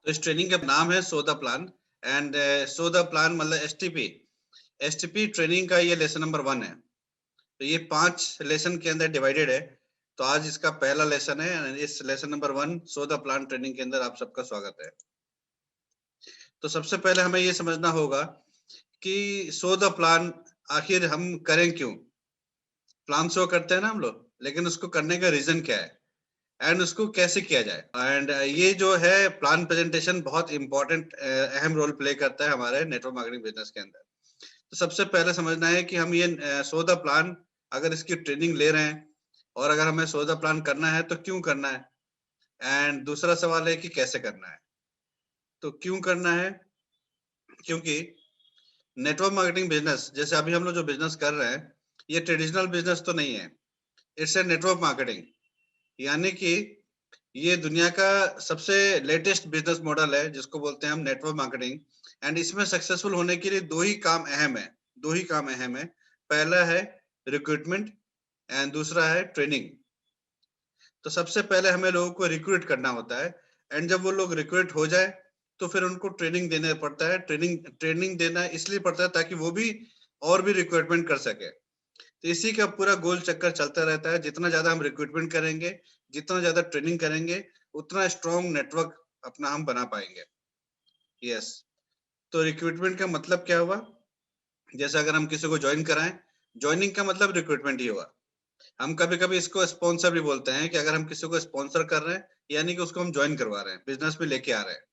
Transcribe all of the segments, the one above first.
इस ट्रेनिंग का नाम है so the plan and so the plan मतलब एसटीपी ट्रेनिंग का ये लेसन नंबर 1 है। तो ये 5 लेसन के अंदर डिवाइडेड है। तो आज इसका पहला लेसन है। इस lesson number 1 so the plan training के अंदर आप सबका स्वागत है। तो सबसे पहले हमें ये समझना होगा कि सो द प्लान आखिर हम करें क्यों। प्लान शो करते हैं ना हम लोग, लेकिन उसको करने का रीजन क्या है एंड उसको कैसे किया जाए। एंड ये जो है प्लान प्रेजेंटेशन बहुत इंपॉर्टेंट अहम रोल प्ले करता है हमारे नेटवर्क मार्केटिंग बिजनेस के अंदर। तो सबसे पहले समझना है कि हम ये सो द प्लान अगर इसकी ट्रेनिंग ले रहे हैं और अगर हमें सो द प्लान करना है तो क्यों करना है, एंड दूसरा सवाल है कि कैसे करना है। तो क्यों करना है, क्योंकि नेटवर्क मार्केटिंग बिजनेस जैसे अभी हम लोग जो बिजनेस कर रहे हैं ये ट्रेडिशनल बिजनेस तो नहीं है, इट्स ए नेटवर्क मार्केटिंग। यानी कि ये दुनिया का सबसे लेटेस्ट बिजनेस मॉडल है जिसको बोलते हैं हम नेटवर्क मार्केटिंग। एंड इसमें सक्सेसफुल होने के लिए दो ही काम अहम है। पहला है रिक्रूटमेंट एंड दूसरा है ट्रेनिंग। तो सबसे पहले हमें लोगों को रिक्रूट करना होता है एंड जब वो लोग रिक्रूट हो जाए तो फिर उनको ट्रेनिंग देना पड़ता है। ट्रेनिंग देना इसलिए पड़ता है ताकि वो भी और भी रिक्रूटमेंट कर सके। तो इसी का पूरा गोल चक्कर चलता रहता है। जितना ज्यादा हम रिक्रूटमेंट करेंगे, जितना ज्यादा ट्रेनिंग करेंगे, उतना स्ट्रॉन्ग नेटवर्क अपना हम बना पाएंगे। यस। तो रिक्रूटमेंट का मतलब क्या हुआ, जैसे अगर हम किसी को ज्वाइन कराएं, ज्वाइनिंग का मतलब रिक्रूटमेंट ही हुआ। हम कभी कभी इसको स्पॉन्सर भी बोलते हैं कि अगर हम किसी को स्पॉन्सर कर रहे हैं यानी कि उसको हम ज्वाइन करवा रहे हैं, बिजनेस में लेके आ रहे हैं।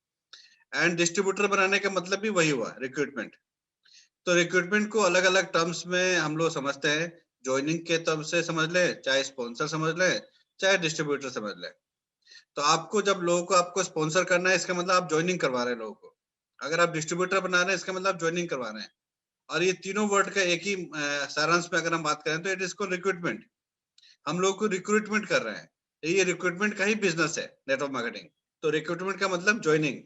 एंड डिस्ट्रीब्यूटर बनाने का मतलब भी वही हुआ, रिक्रूटमेंट। तो रिक्रूटमेंट को अलग अलग टर्म्स में हम लोग समझते हैं। ज्वाइनिंग के टर्म से समझ ले, चाहे स्पॉन्सर समझ ले, चाहे डिस्ट्रीब्यूटर समझ ले। तो आपको जब लोगों को आपको स्पॉन्सर करना है इसका मतलब आप ज्वाइनिंग करवा रहे हैं लोगों को। अगर आप डिस्ट्रीब्यूटर बना रहे हैं इसका मतलब आप ज्वाइनिंग करवा रहे हैं। और ये तीनों वर्ड का एक ही सारांश में अगर हम बात करें तो इट इज कॉल्ड रिक्रूटमेंट। हम लोगों को रिक्रूटमेंट कर रहे हैं, ये रिक्रूटमेंट का ही बिजनेस है नेटवर्क मार्केटिंग। तो रिक्रूटमेंट का मतलब ज्वाइनिंग।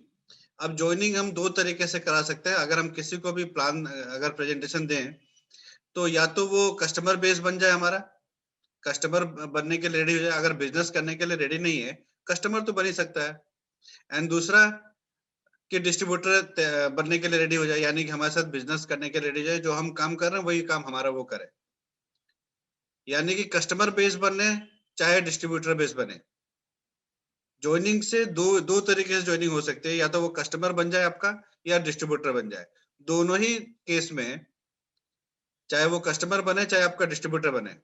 अब ज्वाइनिंग हम दो तरीके से करा सकते हैं। अगर हम किसी को भी प्लान अगर प्रेजेंटेशन दें तो या तो वो कस्टमर बेस बन जाए हमारा, कस्टमर बनने के लिए रेडी हो जाए। अगर बिजनेस करने के लिए रेडी नहीं है, कस्टमर तो बन ही सकता है। एंड दूसरा कि डिस्ट्रीब्यूटर बनने के लिए रेडी हो जाए, यानी कि हमारे साथ बिजनेस करने के लिए रेडी हो जाए, जो हम काम कर रहे हैं वही काम हमारा वो करे। यानी कि कस्टमर बेस बने चाहे डिस्ट्रीब्यूटर बेस बने, ज्वाइनिंग से दो तरीके से ज्वाइनिंग हो सकती है। या तो वो कस्टमर बन जाए आपका या डिस्ट्रीब्यूटर बन जाए। दोनों ही केस में चाहे वो कस्टमर बने चाहे आपका डिस्ट्रीब्यूटर बने,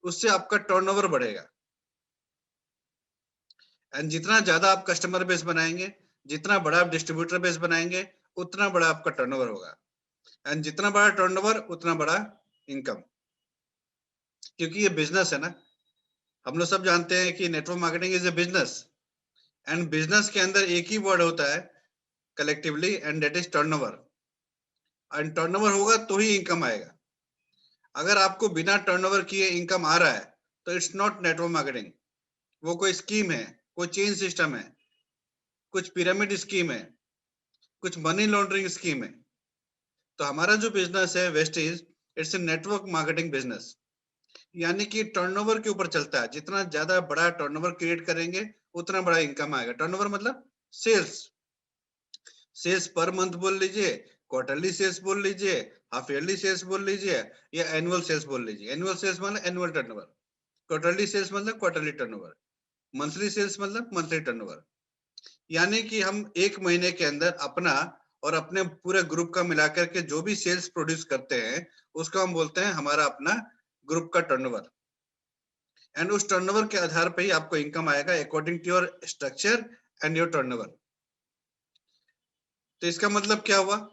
उससे आपका टर्नओवर बढ़ेगा। एंड जितना ज्यादा आप कस्टमर बेस बनाएंगे, जितना बड़ा आप डिस्ट्रीब्यूटर बेस बनाएंगे, उतना बड़ा आपका टर्नओवर होगा। एंड जितना बड़ा टर्नओवर उतना बड़ा इनकम। क्योंकि ये बिजनेस है ना, हम लोग सब जानते हैं कि network marketing is a business. And business के अंदर एक ही वर्ड होता है collectively, and that is turnover. And turnover होगा तो ही इनकम आएगा। अगर आपको बिना टर्नओवर किए इनकम आ रहा है तो इट्स नॉट नेटवर्क मार्केटिंग। वो कोई स्कीम है, कोई चेन सिस्टम है, कुछ पिरामिड स्कीम है, कुछ मनी लॉन्ड्रिंग स्कीम है। तो हमारा जो बिजनेस है Vestige, it's a network marketing business. यानी कि टर्नओवर के ऊपर चलता है। जितना ज्यादा बड़ा टर्नओवर क्रिएट करेंगे उतना बड़ा इनकम आएगा। टर्नओवर मतलब सेल्स। सेल्स पर मंथ बोल लीजिए, क्वार्टरली सेल्स बोल लीजिए, हाफ ईयरली सेल्स बोल लीजिए, या एनुअल सेल्स बोल लीजिए। एनुअल सेल्स मतलब एनुअल टर्नओवर, क्वार्टरली सेल्स मतलब क्वार्टरली टर्नओवर, मंथली सेल्स मतलब मंथली टर्नओवर। यानी कि हम एक महीने के अंदर अपना और अपने पूरे ग्रुप का मिलाकर के जो भी सेल्स प्रोड्यूस करते हैं उसको हम बोलते हैं हमारा अपना ग्रुप का टर्नओवर। एंड उस टर्नओवर के आधार पे ही आपको इनकम आएगा according to your structure and your turnover. तो इसका मतलब क्या हुआ,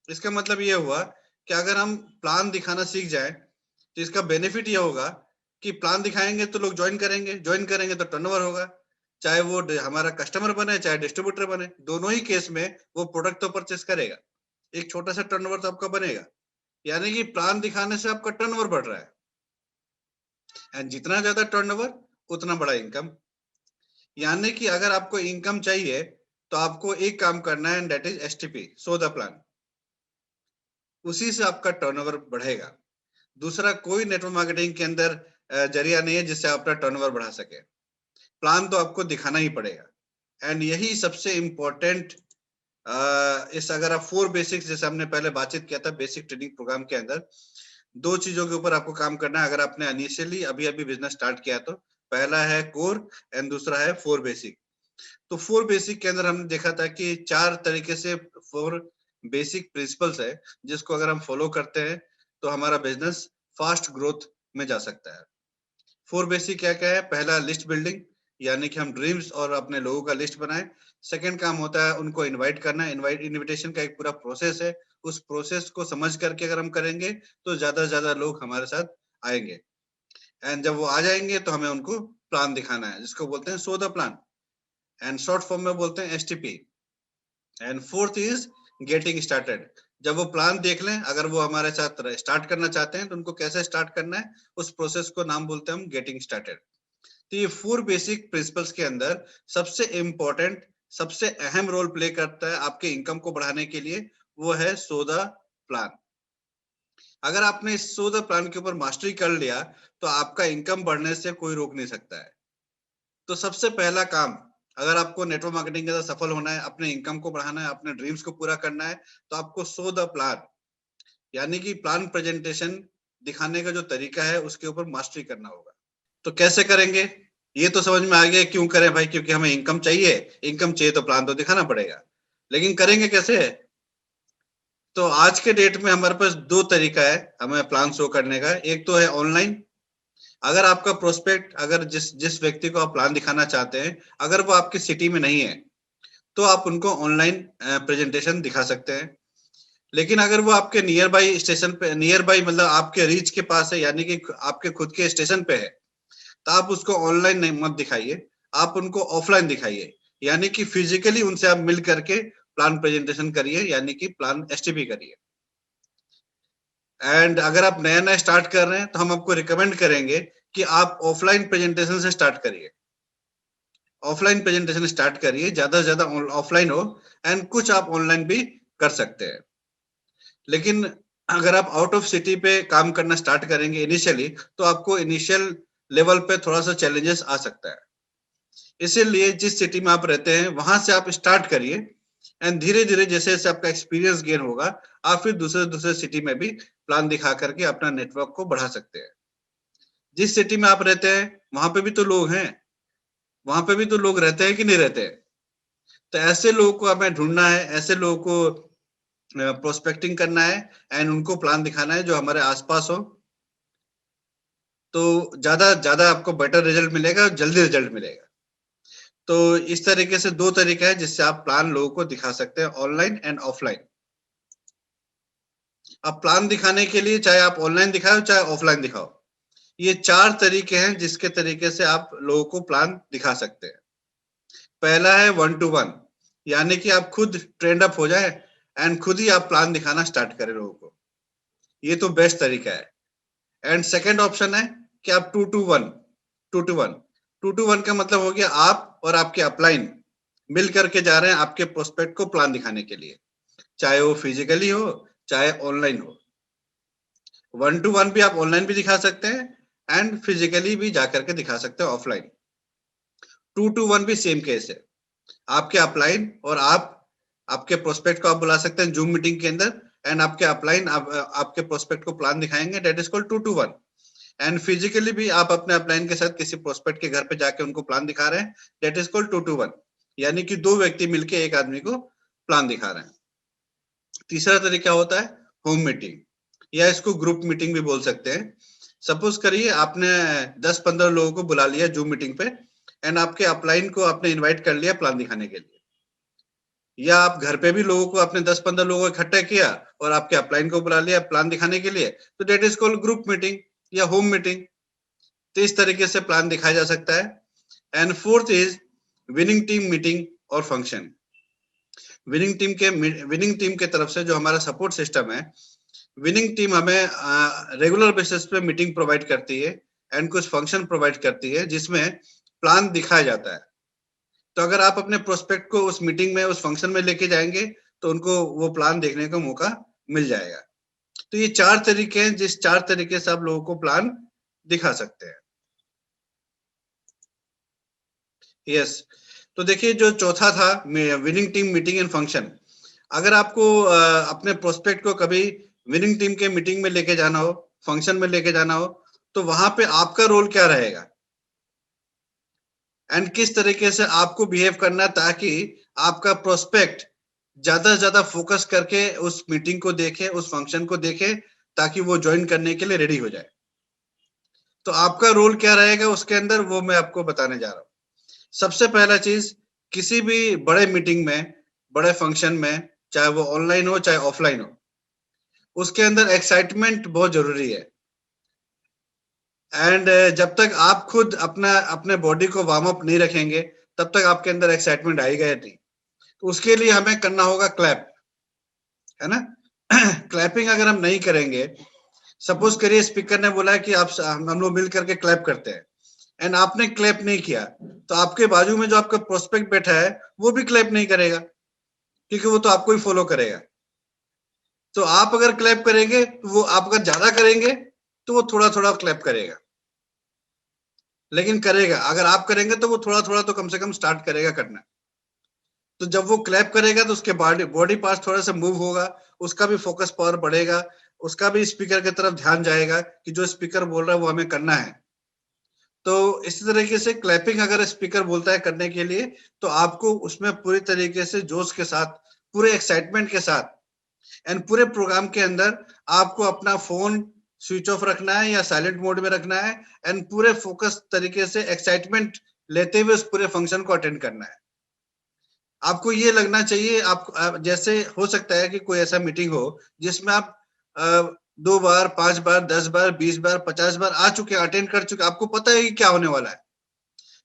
इसका मतलब ये हुआ कि अगर हम प्लान दिखाना सीख जाए तो इसका बेनिफिट ये होगा कि प्लान दिखाएंगे तो लोग ज्वाइन करेंगे तो टर्नओवर होगा। चाहे वो हमारा कस्टमर बने चाहे डिस्ट्रीब्यूटर बने, दोनों ही केस में वो प्रोडक्ट तो परचेस करेगा। एक छोटा सा टर्नओवर तो आपका बनेगा। यानी कि प्लान दिखाने से आपका टर्नओवर बढ़ रहा है। एंड जितना ज्यादा टर्नओवर उतना बड़ा इनकम। यानी कि अगर आपको इनकम चाहिए तो आपको एक काम करना है, and that is STP, so the plan. उसी से आपका टर्नओवर बढ़ेगा। दूसरा कोई नेटवर्क मार्केटिंग के अंदर जरिया नहीं है जिससे आप अपना टर्नओवर बढ़ा सके। प्लान तो आपको दिखाना ही पड़ेगा। एंड यही सबसे इंपॉर्टेंट इस अगर आप 4 बेसिक्स, जैसे हमने पहले बातचीत किया था बेसिक ट्रेनिंग प्रोग्राम के अंदर, 2 चीजों के ऊपर आपको काम करना है अगर आपने इनिशियली अभी बिजनेस स्टार्ट किया तो। पहला है कोर एंड दूसरा है 4 बेसिक। तो 4 बेसिक के अंदर हमने देखा था कि 4 तरीके से 4 बेसिक प्रिंसिपल्स है जिसको अगर हम फॉलो करते हैं तो हमारा बिजनेस फास्ट ग्रोथ में जा सकता है। 4 बेसिक क्या क्या है? पहला लिस्ट बिल्डिंग, यानी कि हम ड्रीम्स और अपने लोगों का लिस्ट बनाएं। सेकंड काम होता है उनको इनवाइट करना। इनविटेशन का एक पूरा प्रोसेस है, उस प्रोसेस को समझ करके अगर हम करेंगे तो ज्यादा से ज्यादा लोग हमारे साथ आएंगे। एंड जब वो आ जाएंगे तो हमें उनको प्लान दिखाना है जिसको बोलते हैं so the plan, and short form में बोलते हैं STP. And fourth is getting started. जब वो प्लान देख लें, अगर वो हमारे साथ स्टार्ट करना चाहते हैं तो उनको कैसे स्टार्ट करना है, उस प्रोसेस को नाम बोलते हैं हम गेटिंग स्टार्टेड। तो ये 4 बेसिक प्रिंसिपल्स के अंदर सबसे इंपॉर्टेंट, सबसे अहम रोल प्ले करता है आपके इनकम को बढ़ाने के लिए, वो है सो द प्लान। अगर आपने इस सो द प्लान के ऊपर मास्टरी कर लिया तो आपका इनकम बढ़ने से कोई रोक नहीं सकता है। तो सबसे पहला काम, अगर आपको नेटवर्क मार्केटिंग के अंदर सफल होना है, अपने इनकम को बढ़ाना है, अपने ड्रीम्स को पूरा करना है, तो आपको सो द प्लान, यानी कि प्लान प्रेजेंटेशन दिखाने का जो तरीका है उसके ऊपर मास्टरी करना होगा। तो कैसे करेंगे? ये तो समझ में आ गया क्यों करें भाई, क्योंकि हमें इनकम चाहिए। इनकम चाहिए तो प्लान तो दिखाना पड़ेगा, लेकिन करेंगे कैसे? तो आज के डेट में हमारे पास 2 तरीका है हमें प्लान शो करने का। एक तो है ऑनलाइन। अगर आपका प्रोस्पेक्ट, अगर जिस जिस व्यक्ति को आप प्लान दिखाना चाहते हैं, अगर वो आपकी सिटी में नहीं है तो आप उनको ऑनलाइन प्रेजेंटेशन दिखा सकते हैं। लेकिन अगर वो आपके नियर बाई स्टेशन पे, नियर बाई मतलब आपके रीच के पास है, यानी कि आपके खुद के स्टेशन पे है, तो आप उसको ऑनलाइन नहीं मत दिखाइए, आप उनको ऑफलाइन दिखाइए, यानी कि फिजिकली उनसे आप मिल करके प्लान प्रेजेंटेशन करिए, यानी कि प्लान एसटीपी करिए। एंड अगर आप नया नया स्टार्ट कर रहे हैं तो हम आपको रिकमेंड करेंगे कि आप ऑफलाइन प्रेजेंटेशन से स्टार्ट करिए। ऑफलाइन प्रेजेंटेशन स्टार्ट करिए, ज्यादा से ज्यादा ऑफलाइन हो, एंड कुछ आप ऑनलाइन भी कर सकते हैं। लेकिन अगर आप आउट ऑफ सिटी पे काम करना स्टार्ट करेंगे इनिशियली, तो आपको इनिशियल लेवल पे थोड़ा सा चैलेंजेस आ सकता है। इसीलिए जिस सिटी में आप रहते हैं वहां से आप स्टार्ट करिए, एंड धीरे धीरे जैसे जैसे आपका एक्सपीरियंस गेन होगा, आप फिर दूसरे दूसरे सिटी में भी प्लान दिखा करके अपना नेटवर्क को बढ़ा सकते हैं। जिस सिटी में आप रहते हैं वहां पे भी तो लोग हैं, वहां पे भी तो लोग रहते हैं कि नहीं रहते हैं? तो ऐसे लोगों को हमें ढूंढना है, ऐसे लोगों को प्रोस्पेक्टिंग करना है, एंड उनको प्लान दिखाना है जो हमारे आसपास हो। तो ज्यादा ज्यादा आपको बेटर रिजल्ट मिलेगा, जल्दी रिजल्ट मिलेगा। तो इस तरीके से 2 तरीका है जिससे आप प्लान लोगों को दिखा सकते हैं, ऑनलाइन एंड ऑफलाइन। अब प्लान दिखाने के लिए चाहे आप ऑनलाइन दिखाओ चाहे ऑफलाइन दिखाओ, ये 4 तरीके हैं जिसके तरीके से आप लोगों को प्लान दिखा सकते हैं। पहला है 1 टू 1, यानी कि आप खुद ट्रेंड अप हो जाए एंड खुद ही आप प्लान दिखाना स्टार्ट करें लोगों को, ये तो बेस्ट तरीका है। एंड सेकंड ऑप्शन है कि आप 2 टू 1, 2 टू 1। 2 टू 1 का मतलब हो गया आप और आपके अपलाइन मिल करके जा रहे हैं आपके प्रोस्पेक्ट को प्लान दिखाने के लिए, चाहे वो फिजिकली हो चाहे ऑनलाइन हो। 1 टू 1 भी आप ऑनलाइन भी दिखा सकते हैं एंड फिजिकली भी जाकर के दिखा सकते हैं ऑफलाइन। 2 टू 1 भी सेम केस है, आपके अपलाइन और आप आपके प्रोस्पेक्ट को आप बुला सकते हैं जूम मीटिंग के अंदर, एंड आपके अपलाइन आपके प्रोस्पेक्ट को प्लान दिखाएंगे, that is called 2 to 1। And physically भी आप अपने अपलाइन के साथ किसी प्रोस्पेक्ट के घर पे जाके उनको प्लान दिखा रहे हैं, दैट इज कॉल्ड 2 टू 1, यानी कि 2 व्यक्ति मिलके एक आदमी को प्लान दिखा रहे हैं। तीसरा तरीका होता है होम मीटिंग, या इसको ग्रुप मीटिंग भी बोल सकते हैं। सपोज करिए आपने 10-15 लोगों को बुला लिया जूम मीटिंग पे, एंड आपके अपलाइन को आपने इनवाइट कर लिया प्लान दिखाने के लिए, या आप घर पे भी लोगों को अपने 10-15 लोगों को इकट्ठा किया और आपके अपलाइन को बुला लिया प्लान दिखाने के लिए, तो that is called group meeting या होम मीटिंग। तो इस तरीके से प्लान दिखाया जा सकता है। And fourth is winning team meeting और फंक्शन। विनिंग टीम के तरफ से जो हमारा सपोर्ट सिस्टम है, विनिंग टीम हमें रेगुलर बेसिस पे मीटिंग प्रोवाइड करती है एंड कुछ फंक्शन प्रोवाइड करती है जिसमें प्लान दिखाया जाता है। तो अगर आप अपने प्रोस्पेक्ट को उस मीटिंग में, उस फंक्शन में लेके जाएंगे तो उनको वो प्लान देखने का मौका मिल जाएगा। तो ये 4 तरीके हैं जिस 4 तरीके से आप लोगों को प्लान दिखा सकते हैं। यस। तो देखिए जो चौथा था winning team meeting and function, अगर आपको अपने प्रोस्पेक्ट को कभी विनिंग टीम के मीटिंग में लेके जाना हो, फंक्शन में लेके जाना हो, तो वहां पे आपका रोल क्या रहेगा एंड किस तरीके से आपको बिहेव करना है ताकि आपका प्रोस्पेक्ट ज्यादा से ज्यादा फोकस करके उस मीटिंग को देखे, उस फंक्शन को देखे, ताकि वो ज्वाइन करने के लिए रेडी हो जाए। तो आपका रोल क्या रहेगा उसके अंदर, वो मैं आपको बताने जा रहा हूँ। सबसे पहला चीज, किसी भी बड़े मीटिंग में, बड़े फंक्शन में, चाहे वो ऑनलाइन हो चाहे ऑफलाइन हो, उसके अंदर एक्साइटमेंट बहुत जरूरी है। एंड जब तक आप खुद अपना अपने बॉडी को वार्म अप नहीं रखेंगे, तब तक आपके अंदर एक्साइटमेंट आएगा या नहीं। तो उसके लिए हमें करना होगा क्लैप, है ना। क्लैपिंग अगर हम नहीं करेंगे, सपोज करिए स्पीकर ने बोला है कि आप हम लोग मिल करके क्लैप करते हैं, एंड आपने क्लैप नहीं किया, तो आपके बाजू में जो आपका प्रोस्पेक्ट बैठा है वो भी क्लैप नहीं करेगा, क्योंकि वो तो आपको ही फॉलो करेगा। तो आप अगर क्लैप करेंगे तो वो, आप अगर ज्यादा करेंगे तो वो थोड़ा थोड़ा क्लैप करेगा, लेकिन करेगा। अगर आप करेंगे तो वो थोड़ा थोड़ा तो कम से कम स्टार्ट करेगा करना। तो जब वो क्लैप करेगा तो उसके बॉडी बॉडी पार्ट थोड़ा सा मूव होगा, उसका भी फोकस पावर बढ़ेगा, उसका भी स्पीकर की तरफ ध्यान जाएगा कि जो स्पीकर बोल रहा है वो हमें करना है। तो इसी तरीके से क्लैपिंग अगर स्पीकर बोलता है करने के लिए, तो आपको उसमें पूरी तरीके से जोश के साथ, पूरे एक्साइटमेंट के साथ एंड पूरे प्रोग्राम के अंदर आपको अपना फोन स्विच ऑफ रखना है या साइलेंट मोड में रखना है, एंड पूरे फोकस तरीके से एक्साइटमेंट लेते हुए उस पूरे फंक्शन को अटेंड करना है। आपको ये लगना चाहिए, आप जैसे हो सकता है कि कोई ऐसा मीटिंग हो जिसमें आप 2 बार, 5 बार, 10 बार, 20 बार, 50 बार आ चुके, अटेंड कर चुके, आपको पता है कि क्या होने वाला है,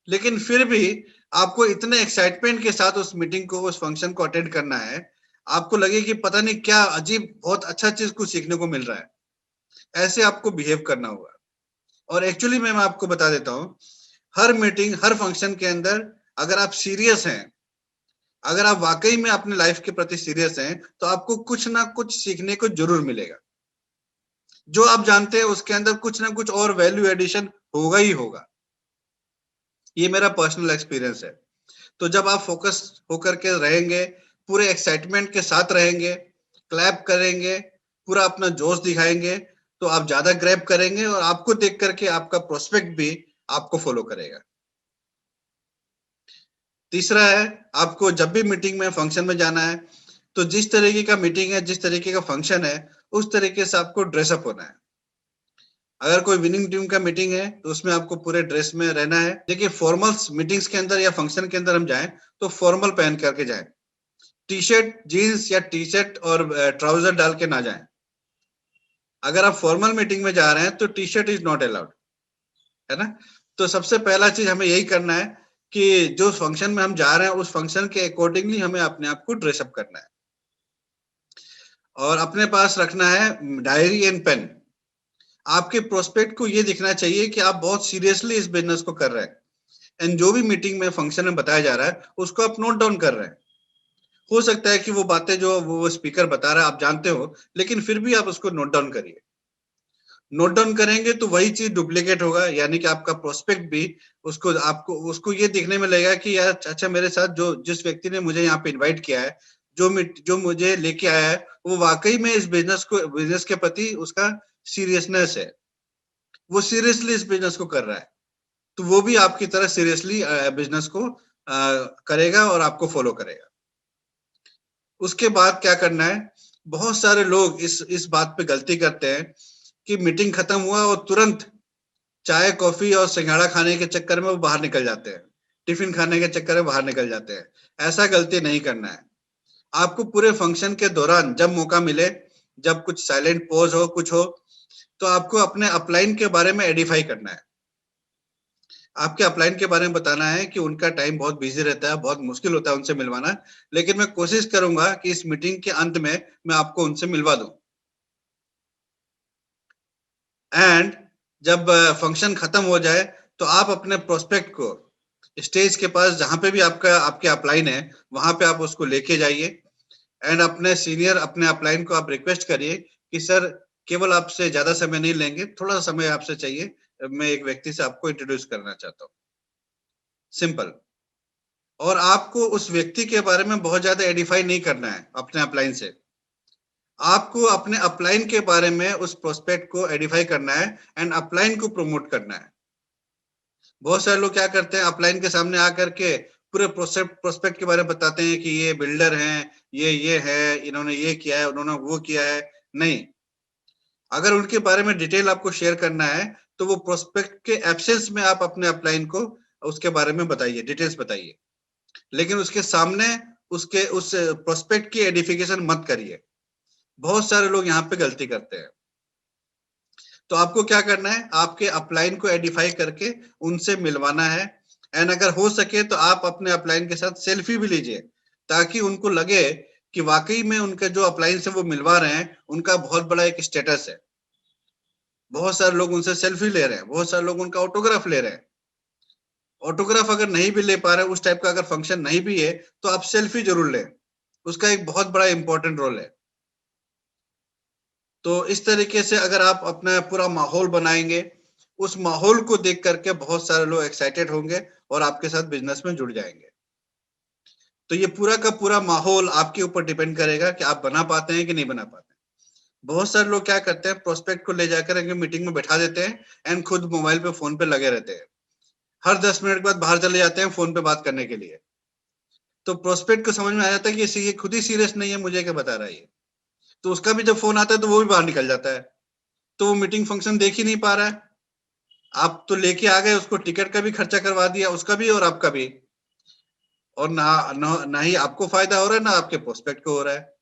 लेकिन फिर भी आपको इतने एक्साइटमेंट के साथ उस मीटिंग को, उस फंक्शन को अटेंड करना है, आपको लगे कि पता नहीं क्या अजीब, बहुत अच्छा चीज कुछ सीखने को मिल रहा है, ऐसे आपको बिहेव करना होगा। और एक्चुअली मैं आपको बता देता हूँ, हर मीटिंग, हर फंक्शन के अंदर अगर आप सीरियस हैं, अगर आप वाकई में अपने लाइफ के प्रति सीरियस हैं, तो आपको कुछ ना कुछ सीखने को जरूर मिलेगा। जो आप जानते हैं उसके अंदर कुछ ना कुछ और वैल्यू एडिशन होगा ही होगा। ये मेरा पर्सनल एक्सपीरियंस है। तो जब आप फोकस होकर के रहेंगे, पूरे एक्साइटमेंट के साथ रहेंगे, क्लैप करेंगे, पूरा अपना जोश दिखाएंगे, तो आप ज्यादा ग्रैब करेंगे और आपको देख करके आपका प्रोस्पेक्ट भी आपको फॉलो करेगा। तीसरा है, आपको जब भी मीटिंग में, फंक्शन में जाना है, तो जिस तरीके का मीटिंग है, जिस तरीके का फंक्शन है, उस तरीके से आपको ड्रेसअप होना है। अगर कोई विनिंग टीम का मीटिंग है तो उसमें आपको पूरे ड्रेस में रहना है। देखिए, फॉर्मल्स मीटिंग्स के अंदर या फंक्शन के अंदर हम जाएं तो फॉर्मल पहन करके जाएं, टी शर्ट, जीन्स या टी शर्ट और ट्राउजर डाल के ना जाएं। अगर आप फॉर्मल मीटिंग में जा रहे हैं तो T shirt is not allowed, है ना। तो सबसे पहला चीज हमें यही करना है कि जो फंक्शन में हम जा रहे हैं उस फंक्शन के अकॉर्डिंगली हमें अपने आप को ड्रेसअप करना है। और अपने पास रखना है डायरी एंड पेन। आपके प्रोस्पेक्ट को ये दिखना चाहिए कि आप बहुत सीरियसली इस बिजनेस को कर रहे हैं, एंड जो भी मीटिंग में, फंक्शन में बताया जा रहा है उसको आप नोट डाउन कर रहे हैं। हो सकता है कि वो बातें जो वो स्पीकर बता रहा है आप जानते हो, लेकिन फिर भी आप उसको नोट डाउन करिए। नोट डाउन करेंगे तो वही चीज डुप्लीकेट होगा, यानी कि आपका प्रोस्पेक्ट भी, उसको, आपको उसको ये दिखने में लगेगा कि यार अच्छा, मेरे साथ जो, जिस व्यक्ति ने मुझे यहाँ पे इनवाइट किया है, जो मुझे लेके आया है, वो वाकई में इस बिजनेस को, बिजनेस के प्रति उसका सीरियसनेस है, वो सीरियसली इस बिजनेस को कर रहा है। तो वो भी आपकी तरह सीरियसली बिजनेस को करेगा और आपको फॉलो करेगा। उसके बाद क्या करना है, बहुत सारे लोग इस बात पे गलती करते हैं कि मीटिंग खत्म हुआ और तुरंत चाय, कॉफी और सिंघाड़ा खाने के चक्कर में वो बाहर निकल जाते हैं, टिफिन खाने के चक्कर में बाहर निकल जाते हैं। ऐसा गलती नहीं करना है। आपको पूरे फंक्शन के दौरान जब मौका मिले, जब कुछ साइलेंट पॉज हो, कुछ हो, तो आपको अपने अपलाइन के बारे में एडिफाई करना है। आपके अपलाइन के बारे में बताना है कि उनका टाइम बहुत बिजी रहता है, बहुत मुश्किल होता है उनसे मिलवाना, लेकिन मैं कोशिश करूंगा कि इस मीटिंग के अंत में मैं आपको उनसे मिलवा दूं। एंड जब फंक्शन खत्म हो जाए, तो आप अपने प्रोस्पेक्ट को स्टेज के पास, जहां पे भी आपका, आपके अपलाइन है, वहां पे आप उसको लेके जाइए, एंड अपने सीनियर, अपने अपलाइन को आप रिक्वेस्ट करिए कि सर, केवल आपसे ज्यादा समय नहीं लेंगे, थोड़ा सा समय आपसे चाहिए, मैं एक व्यक्ति से आपको इंट्रोड्यूस करना चाहता हूँ। सिंपल। और आपको उस व्यक्ति के बारे में बहुत ज्यादा एडिफाई नहीं करना है अपने अपलाइन से। आपको अपने अपलाइन के बारे में उस प्रोस्पेक्ट को एडिफाई करना है एंड अपलाइन को प्रमोट करना है। बहुत सारे लोग क्या करते हैं, अपलाइन के सामने आकर के पूरे प्रोस्पेक्ट के बारे में बताते हैं कि ये बिल्डर हैं, ये है, इन्होंने ये किया है, उन्होंने वो किया है। नहीं, अगर उनके बारे में डिटेल आपको शेयर करना है तो वो प्रोस्पेक्ट के एब्सेंस में आप अपने अपलाइन को उसके बारे में बताइए, डिटेल्स बताइए, लेकिन उसके सामने उसके उस प्रोस्पेक्ट की एडिफिकेशन मत करिए। बहुत सारे लोग यहाँ पे गलती करते हैं। तो आपको क्या करना है, आपके अपलाइन को एडिफाई करके उनसे मिलवाना है एंड अगर हो सके तो आप अपने अपलाइन के साथ सेल्फी भी लीजिए, ताकि उनको लगे कि वाकई में उनके जो अपलाइन से वो मिलवा रहे हैं उनका बहुत बड़ा एक स्टेटस है। बहुत सारे लोग उनसे सेल्फी ले रहे हैं, बहुत सारे लोग उनका ऑटोग्राफ ले रहे हैं। ऑटोग्राफ अगर नहीं भी ले पा रहे, उस टाइप का अगर फंक्शन नहीं भी है, तो आप सेल्फी जरूर लें। उसका एक बहुत बड़ा इंपॉर्टेंट रोल है। तो इस तरीके से अगर आप अपना पूरा माहौल बनाएंगे, उस माहौल को देख करके बहुत सारे लोग एक्साइटेड होंगे और आपके साथ बिजनेस में जुड़ जाएंगे। तो ये पूरा का पूरा माहौल आपके ऊपर डिपेंड करेगा कि आप बना पाते हैं कि नहीं बना पाते हैं। बहुत सारे लोग क्या करते हैं, प्रोस्पेक्ट को ले जाकर के मीटिंग में बैठा देते हैं एंड खुद मोबाइल पे फोन पे लगे रहते हैं। हर 10 मिनट के बाद बाहर चले जाते हैं फोन पे बात करने के लिए। तो प्रोस्पेक्ट को समझ में आ जाता है कि ये खुद ही सीरियस नहीं है, मुझे क्या बता रहा है ये। तो उसका भी जब फोन आता है तो वो भी बाहर निकल जाता है। तो वो मीटिंग फंक्शन देख ही नहीं पा रहा है। आप तो लेके आ गए, उसको टिकट का भी खर्चा करवा दिया, उसका भी और आपका भी, और ना ही आपको फायदा हो रहा है ना आपके प्रोस्पेक्ट को हो रहा है।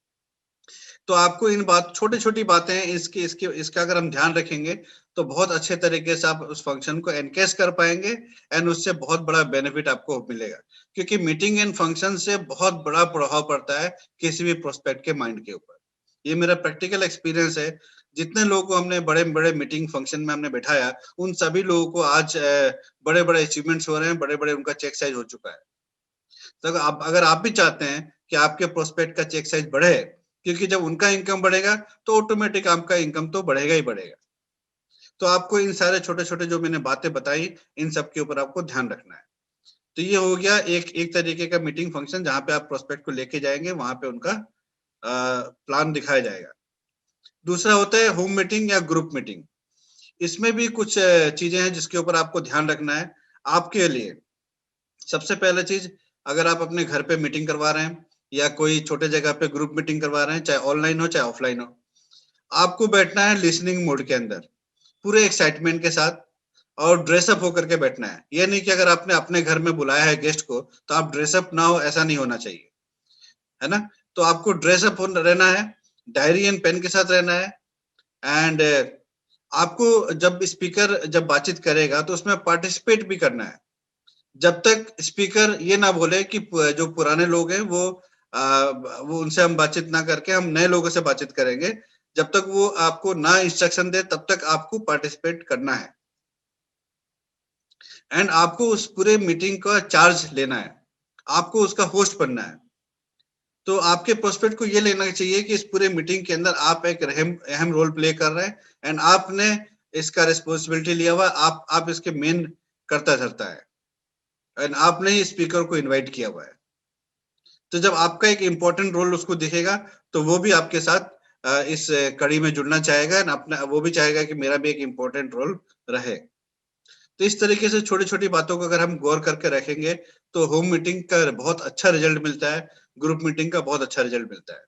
तो आपको इन बात, छोटी छोटी बातें इसका अगर हम ध्यान रखेंगे तो बहुत अच्छे तरीके से आप उस फंक्शन को एनकेस कर पाएंगे एंड उससे बहुत बड़ा बेनिफिट आपको मिलेगा, क्योंकि मीटिंग एंड फंक्शन से बहुत बड़ा प्रभाव पड़ता है किसी भी प्रोस्पेक्ट के माइंड के ऊपर। ये मेरा प्रैक्टिकल एक्सपीरियंस है। जितने लोगों को हमने बड़े बड़े मीटिंग फंक्शन में हमने बैठाया, उन सभी लोगों को आज बड़े बड़े अचीवमेंट्स हो रहे हैं, बड़े बड़े उनका चेक साइज हो चुका है। तो अगर आप भी चाहते हैं कि आपके प्रोस्पेक्ट का चेक साइज बढ़े, क्योंकि जब उनका इनकम बढ़ेगा तो ऑटोमेटिक आपका इनकम तो बढ़ेगा ही बढ़ेगा। तो आपको इन सारे छोटे छोटे जो मैंने बातें बताई, इन सब के ऊपर आपको ध्यान रखना है। तो ये हो गया एक एक तरीके का मीटिंग फंक्शन, जहां पे आप प्रोस्पेक्ट को लेके जाएंगे, वहां पे उनका प्लान दिखाया जाएगा। दूसरा होता है होम मीटिंग या ग्रुप मीटिंग। इसमें भी कुछ चीजें हैं जिसके ऊपर आपको ध्यान रखना है। आपके लिए सबसे पहला चीज, अगर आप अपने घर पे मीटिंग करवा रहे हैं या कोई छोटे जगह पे ग्रुप मीटिंग करवा रहे हैं, चाहे ऑनलाइन हो चाहे ऑफलाइन हो, आपको बैठना है लिसनिंग मोड के अंदर, पूरे एक्साइटमेंट के साथ, और ड्रेसअप होकर के बैठना है। ये नहीं कि अगर आपने अपने घर में बुलाया है गेस्ट को तो आप ड्रेसअप ना हो, ऐसा नहीं होना चाहिए, है ना। तो आपको ड्रेसअप रहना है, डायरी एंड पेन के साथ रहना है एंड आपको जब स्पीकर जब बातचीत करेगा तो उसमें पार्टिसिपेट भी करना है। जब तक स्पीकर ये ना बोले कि जो पुराने लोग हैं वो उनसे हम बातचीत ना करके हम नए लोगों से बातचीत करेंगे, जब तक वो आपको ना इंस्ट्रक्शन दे तब तक आपको पार्टिसिपेट करना है एंड आपको उस पूरे मीटिंग का चार्ज लेना है, आपको उसका होस्ट बनना है। तो आपके प्रोस्पेक्ट को ये लेना चाहिए कि इस पूरे मीटिंग के अंदर आप एक अहम अहम रोल प्ले कर रहे हैं एंड आपने इसका रिस्पॉन्सिबिलिटी लिया हुआ, आप इसके मेन करता धरता है एंड आपने ही स्पीकर को इनवाइट किया हुआ है। तो जब आपका एक इम्पोर्टेंट रोल उसको दिखेगा तो वो भी आपके साथ इस कड़ी में जुड़ना चाहेगा एंड अपना वो भी चाहेगा कि मेरा भी एक इम्पोर्टेंट रोल रहे। तो इस तरीके से छोटी-छोटी बातों को अगर हम गौर करके रखेंगे तो होम मीटिंग का बहुत अच्छा रिजल्ट मिलता है, ग्रुप मीटिंग का बहुत अच्छा रिजल्ट मिलता है।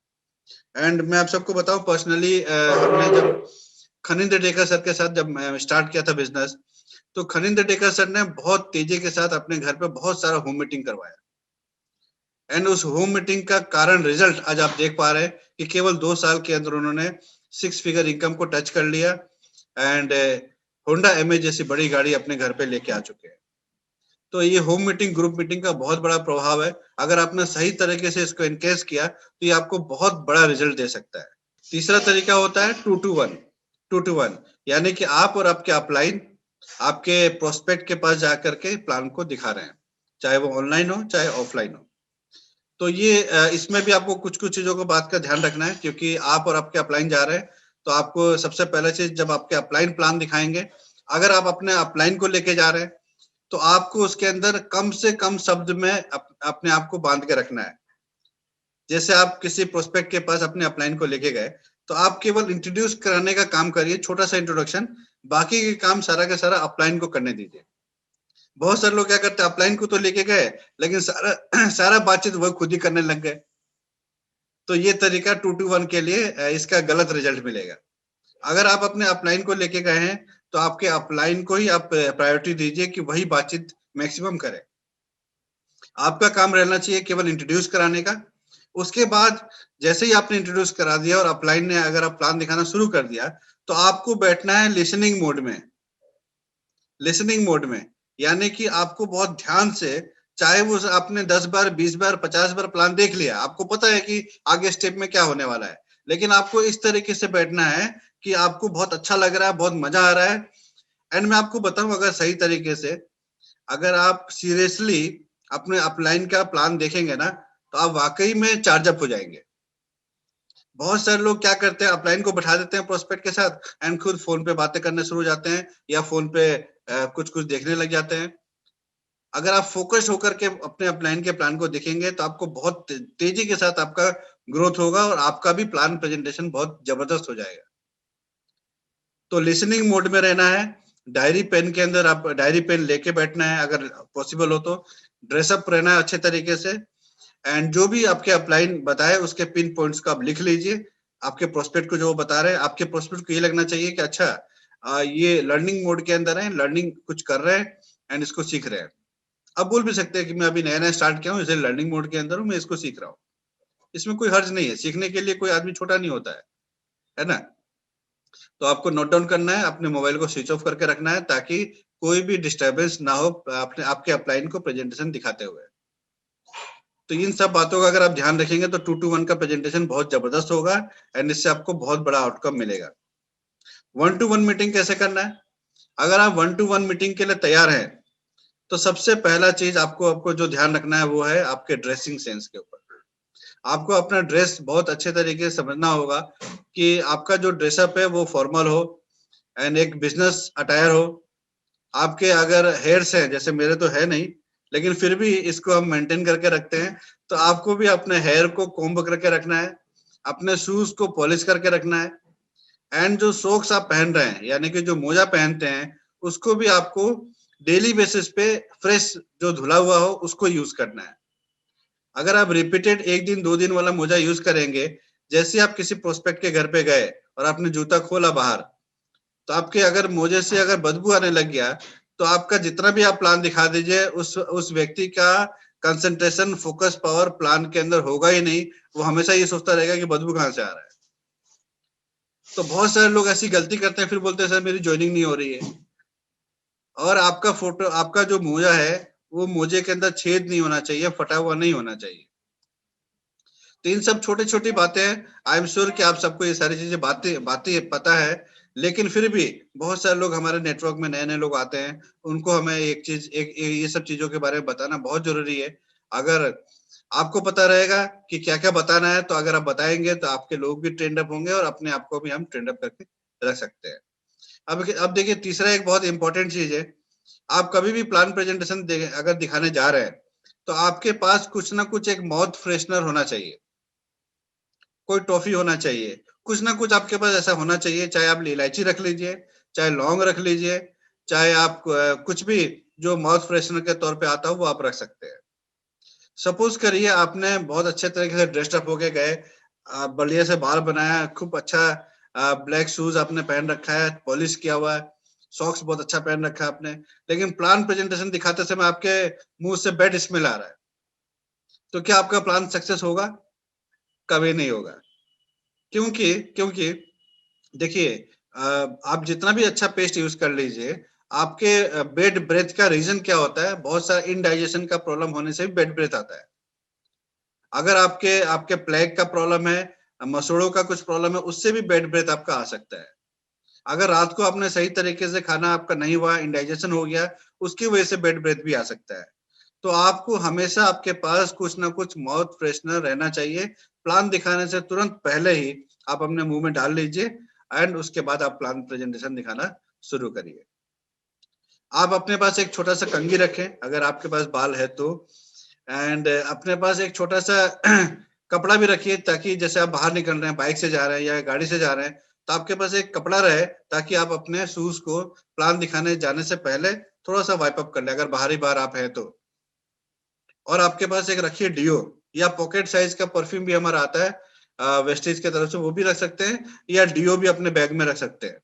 एंड मैं आप सबको बताऊं पर्सनली, हमने जब खनिंद्र टेकर सर के साथ जब मैं स्टार्ट किया था बिजनेस, तो खनिंद्र टेकर सर ने बहुत तेजी के साथ अपने घर पे बहुत सारा होम मीटिंग करवाया एंड उस होम मीटिंग का कारण रिजल्ट आज आप देख पा रहे हैं कि केवल 2 साल के अंदर उन्होंने 6 फिगर इनकम को टच कर लिया एंड होंडा एमए जैसी बड़ी गाड़ी अपने घर पे लेके आ चुके हैं। तो ये होम मीटिंग ग्रुप मीटिंग का बहुत बड़ा प्रभाव है। अगर आपने सही तरीके से इसको इनकेस किया तो ये आपको बहुत बड़ा रिजल्ट दे सकता है। तीसरा तरीका होता है 2 to 1। 2 to 1 यानी कि आप और आपके अपलाइन आपके प्रोस्पेक्ट के पास जाकर के प्लान को दिखा रहे हैं, चाहे वो ऑनलाइन हो चाहे ऑफलाइन हो। तो ये इसमें भी आपको कुछ-कुछ चीज़ों को बात का ध्यान रखना है, क्योंकि आप और आपके अपलाइन जा रहे हैं, तो आपको सबसे पहला चीज़ जब आपके अपलाइन प्लान दिखाएँगे, अगर आप अपने अपलाइन को लेके जा रहे हैं, तो आपको उसके अंदर कम से कम शब्द में अपने आप को बांध के रखना है। जैसे आप किसी प्रोस्पेक्ट के पास अपने अपलाइन को लेके गए, तो आप केवल इंट्रोड्यूस कराने का काम करिए, छोटा सा इंट्रोडक्शन, बाकी के काम सारा का सारा अपलाइन को करने दीजिए। बहुत सारे लोग क्या करते हैं, अपलाइन को तो लेके गए, लेकिन सारा सारा बातचीत वो खुद ही करने लग गए। तो ये तरीका 2 to 1 के लिए इसका गलत रिजल्ट मिलेगा। अगर आप अपने अपलाइन को लेके गए हैं, तो आपके अपलाइन को ही आप प्रायोरिटी दीजिए कि वही बातचीत मैक्सिमम करे। आपका काम रहना चाहिए केवल इंट्रोड्यूस कराने का। उसके बाद जैसे ही आपने इंट्रोड्यूस करा दिया और अपलाइन ने अगर आप प्लान दिखाना शुरू कर दिया, तो आपको बैठना है लिसनिंग मोड में। लिसनिंग मोड में, यानी कि आपको बहुत ध्यान से, चाहे वो आपने 10 बार, 20 बार, 50 बार प्लान देख लिया, आपको पता है कि आगे स्टेप में क्या होने वाला है, लेकिन आपको इस तरीके से बैठना है कि आपको बहुत अच्छा लग रहा है, बहुत मजा आ रहा है। एंड मैं आपको बताऊं, अगर सही तरीके से अगर आप सीरियसली अपने अपलाइन का प्लान देखेंगे ना, तो आप वाकई में चार्ज अप हो जाएंगे। बहुत सारे लोग क्या करते हैं, अपलाइन को बैठा देते हैं प्रोस्पेक्ट के साथ एंड खुद फोन पे बातें करने शुरू हो जाते हैं, या फोन पे कुछ कुछ देखने लग जाते हैं। अगर आप फोकस होकर के अपने अपलाइन के प्लान को देखेंगे, तो आपको बहुत तेजी के साथ आपका ग्रोथ होगा और आपका भी प्लान प्रेजेंटेशन बहुत जबरदस्त हो जाएगा। तो लिसनिंग मोड में रहना है। डायरी पेन के अंदर आप डायरी पेन लेके बैठना है, अगर पॉसिबल हो तो ड्रेसअप रहना है अच्छे तरीके से। एंड जो भी आपके अपलाइन बताए उसके पिन पॉइंट्स को आप लिख लीजिए। आपके प्रोस्पेक्ट को जो वो बता रहे हैं, आपके प्रोस्पेक्ट को ये लगना चाहिए कि अच्छा, ये लर्निंग मोड के अंदर है, लर्निंग कुछ कर रहे हैं एंड इसको सीख रहे हैं। अब बोल भी सकते हैं कि मैं अभी नया नया स्टार्ट किया हूँ, इसलिए लर्निंग मोड के अंदर हूँ, मैं इसको सीख रहा हूँ। इसमें कोई हर्ज नहीं है, सीखने के लिए कोई आदमी छोटा नहीं होता है ना। तो आपको नोट डाउन करना है, अपने मोबाइल को स्विच ऑफ करके रखना है, ताकि कोई भी डिस्टरबेंस ना हो अपने आपके अपलाइन को प्रेजेंटेशन दिखाते हुए। तो इन सब बातों का अगर आप ध्यान रखेंगे, तो 2 to 1 का प्रेजेंटेशन बहुत जबरदस्त होगा एंड इससे आपको बहुत बड़ा आउटकम मिलेगा। 1 to 1 मीटिंग कैसे करना है? अगर आप 1 to 1 मीटिंग के लिए तैयार हैं, तो सबसे पहला चीज आपको आपको जो ध्यान रखना है, वो है आपके ड्रेसिंग सेंस के ऊपर। आपको अपना ड्रेस बहुत अच्छे तरीके से समझना होगा कि आपका जो ड्रेसअप है वो फॉर्मल हो एंड एक बिजनेस अटायर हो। आपके अगर हेयर्स हैं, जैसे मेरे तो है नहीं, लेकिन फिर भी इसको हम मेंटेन करके रखते हैं, तो आपको भी अपने हेयर को कोम्ब करके रखना है, अपने शूज को पॉलिश करके रखना है। एंड जो सॉक्स आप पहन रहे हैं, यानी कि जो मोजा पहनते हैं, उसको भी आपको डेली बेसिस पे फ्रेश जो धुला हुआ हो उसको यूज करना है। अगर आप रिपीटेड 1 दिन 2 दिन वाला मोजा यूज करेंगे, जैसे आप किसी प्रोस्पेक्ट के घर पे गए और आपने जूता खोला बाहर, तो आपके अगर मोजे से अगर बदबू आने लग गया, तो आपका जितना भी आप प्लान दिखा दीजिए, उस व्यक्ति का कंसंट्रेशन, फोकस पावर प्लान के अंदर होगा ही नहीं। वो हमेशा ये सोचता रहेगा कि बदबू कहाँ से आ रहा है। तो बहुत सारे लोग ऐसी गलती करते हैं, फिर बोलते हैं सर मेरी ज्वाइनिंग नहीं हो रही है। और आपका फोटो, आपका जो मोजा है, वो मोजे के अंदर छेद नहीं होना चाहिए, फटा हुआ नहीं होना चाहिए। तो इन सब छोटी छोटी बातें हैं। आई एम श्योर कि आप सबको ये सारी चीजें बातें बातें पता है, लेकिन फिर भी बहुत सारे लोग हमारे नेटवर्क में नए नए लोग आते हैं, उनको हमें एक चीज ये सब चीजों के बारे में बताना बहुत जरूरी है। अगर आपको पता रहेगा कि क्या क्या बताना है, तो अगर आप बताएंगे तो आपके लोग भी ट्रेंड अप होंगे और अपने आप को भी हम ट्रेंड अप करके रख सकते हैं। अब देखिए, तीसरा एक बहुत इंपॉर्टेंट चीज है। आप कभी भी प्लान प्रेजेंटेशन अगर दिखाने जा रहे हैं, तो आपके पास कुछ ना कुछ एक माउथ फ्रेशनर होना चाहिए, कोई टॉफी होना चाहिए, कुछ ना कुछ आपके पास ऐसा होना चाहिए। चाहे आप इलायची रख लीजिए, चाहे लौंग रख लीजिए, चाहे आप कुछ भी जो माउथ फ्रेशनर के तौर पे आता हो वो आप रख सकते हैं। सपोज करिए आपने बहुत अच्छे तरीके से ड्रेस्ड अप होके गए, बढ़िया से बाल बनाया, खूब अच्छा ब्लैक शूज आपने पहन रखा है, पॉलिश किया हुआ है, सॉक्स बहुत अच्छा पहन रखा है आपने, लेकिन प्लान प्रेजेंटेशन दिखाते समय आपके मुंह से बैड स्मेल आ रहा है, तो क्या आपका प्लान सक्सेस होगा? कभी नहीं होगा। क्योंकि क्योंकि देखिए, आप जितना भी अच्छा पेस्ट यूज कर लीजिए, आपके बेड ब्रेथ का रीजन क्या होता है? बहुत सारा इनडाइजेशन का प्रॉब्लम होने से भी बेड ब्रेथ आता है। अगर आपके आपके प्लेग का प्रॉब्लम है, मसूड़ों का कुछ प्रॉब्लम है, उससे भी बेड ब्रेथ आपका आ सकता है। अगर रात को आपने सही तरीके से खाना आपका नहीं हुआ, इंडाइजेशन हो गया, उसकी वजह से बेड ब्रेथ भी आ सकता है। तो आपको हमेशा आपके पास कुछ ना कुछ माउथ फ्रेशनर रहना चाहिए। प्लान दिखाने से तुरंत पहले ही आप अपने मुंह में डाल लीजिए एंड उसके बाद आप प्लान प्रेजेंटेशन दिखाना शुरू करिए। आप अपने पास एक छोटा सा कंघी रखें अगर आपके पास बाल है तो, एंड अपने पास एक छोटा सा कपड़ा भी रखिए, ताकि जैसे आप बाहर निकल रहे हैं, बाइक से जा रहे हैं या गाड़ी से जा रहे हैं, तो आपके पास एक कपड़ा रहे, ताकि आप अपने शूज को प्लान दिखाने जाने से पहले थोड़ा सा वाइप अप कर ले, अगर बाहरी बार आप है तो। और आपके पास एक रखिए डिओ या पॉकेट साइज का परफ्यूम भी हमारा आता है वेस्टेज की तरफ से, वो भी रख सकते हैं, या डिओ भी अपने बैग में रख सकते हैं।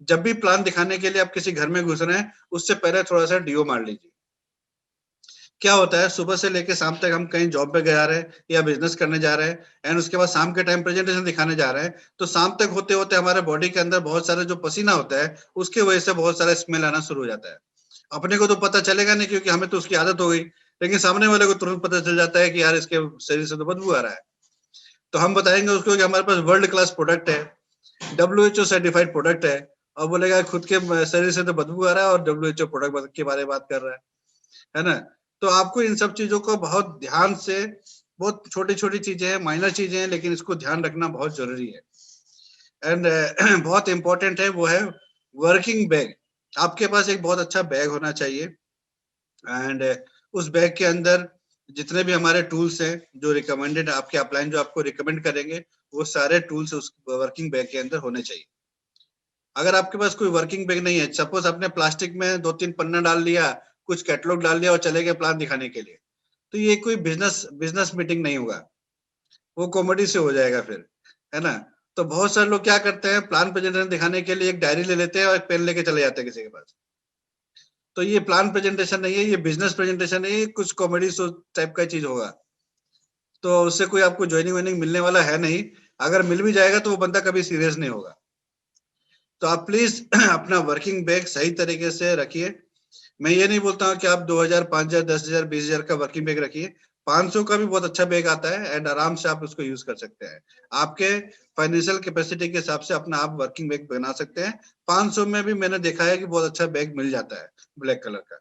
जब भी प्लान दिखाने के लिए आप किसी घर में घुस रहे हैं, उससे पहले थोड़ा सा डिओ मार लीजिए। क्या होता है, सुबह से लेके शाम तक हम कहीं जॉब पे जा रहे हैं या बिजनेस करने जा रहे हैं, एंड उसके बाद शाम के टाइम प्रेजेंटेशन दिखाने जा रहे हैं, तो शाम तक होते होते हमारे बॉडी के अंदर बहुत सारे जो पसीना होता है, उसकी वजह से बहुत सारा स्मेल आना शुरू हो जाता है। अपने को तो पता चलेगा नहीं, क्योंकि हमें तो उसकी आदत हो गई, लेकिन सामने वाले को तुरंत पता चल जाता है कि यार इसके शरीर से तो बदबू आ रहा है। तो हम बताएंगे उसको कि हमारे पास वर्ल्ड क्लास प्रोडक्ट है, WHO सर्टिफाइड प्रोडक्ट है, और बोलेगा खुद के शरीर से तो बदबू आ रहा है और WHO प्रोडक्ट के बारे में बात कर रहा है ना? तो आपको इन सब चीजों को बहुत ध्यान से, बहुत छोटी-छोटी चीजें हैं, माइनर चीजें हैं, लेकिन इसको ध्यान रखना बहुत जरूरी है। एंड बहुत इंपॉर्टेंट है, वो है वर्किंग बैग। आपके पास एक बहुत अच्छा बैग होना चाहिए, एंड उस बैग के अंदर जितने भी हमारे टूल्स हैं, जो रिकमेंडेड आपके अपलाइन जो आपको रिकमेंड करेंगे, वो सारे टूल्स उस वर्किंग बैग के अंदर होने चाहिए। अगर आपके पास कोई वर्किंग बैग नहीं है, सपोज आपने प्लास्टिक में 2-3 पन्ना डाल लिया, कुछ कैटलॉग डाल लिया और चले गए प्लान दिखाने के लिए, तो ये कोई बिजनेस बिजनेस मीटिंग नहीं होगा, वो कॉमेडी से हो जाएगा फिर, है ना? तो बहुत सारे लोग क्या करते हैं, प्लान प्रेजेंटेशन दिखाने के लिए एक डायरी ले लेते हैं और एक पेन लेके चले जाते हैं किसी के पास। तो ये प्लान प्रेजेंटेशन नहीं है, ये बिजनेस प्रेजेंटेशन है, ये कुछ कॉमेडी शो टाइप का चीज होगा। तो उससे कोई आपको ज्वाइनिंग वाइनिंग मिलने वाला है नहीं। अगर मिल भी जाएगा तो वो बंदा कभी सीरियस नहीं होगा। तो आप प्लीज अपना वर्किंग बैग सही तरीके से रखिए। मैं ये नहीं बोलता हूँ कि आप 2000, 5000, 10,000, 20,000 का वर्किंग बैग रखिए। 500 का भी बहुत अच्छा बैग आता है, एंड आराम से आप उसको यूज कर सकते हैं। आपके फाइनेंशियल कैपेसिटी के हिसाब से अपना आप वर्किंग बैग बना सकते हैं। 500 में भी मैंने देखा है कि बहुत अच्छा बैग मिल जाता है ब्लैक कलर का।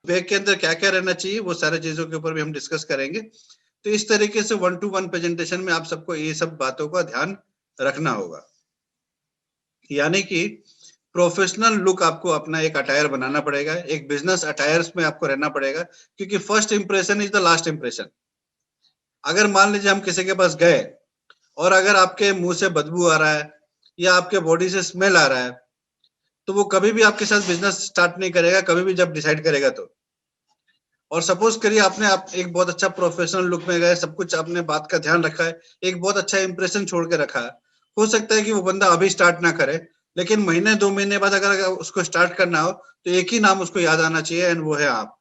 बैग के अंदर क्या क्या रहना चाहिए, वो सारे चीजों के ऊपर भी हम डिस्कस करेंगे। तो इस तरीके से 1-to-1 प्रेजेंटेशन में आप सबको ये सब बातों का ध्यान रखना होगा। यानी कि प्रोफेशनल लुक आपको अपना एक अटायर बनाना पड़ेगा, एक बिजनेस अटायर्स में आपको रहना पड़ेगा, क्योंकि first impression is the last impression. अगर मान लीजिए हम किसी के पास गए और अगर आपके मुंह से बदबू आ रहा है या आपके बॉडी से स्मेल आ रहा है, तो वो कभी भी आपके साथ बिजनेस स्टार्ट नहीं करेगा, कभी भी जब डिसाइड करेगा तो। और सपोज करिए आपने आप एक बहुत अच्छा प्रोफेशनल लुक में गए, सब कुछ आपने बात का ध्यान रखा है, एक बहुत अच्छा इंप्रेशन छोड़ के रखा है। हो सकता है कि वो बंदा अभी स्टार्ट ना करे, लेकिन महीने 2 महीने बाद अगर उसको स्टार्ट करना हो, तो एक ही नाम उसको याद आना चाहिए, एंड वो है आप।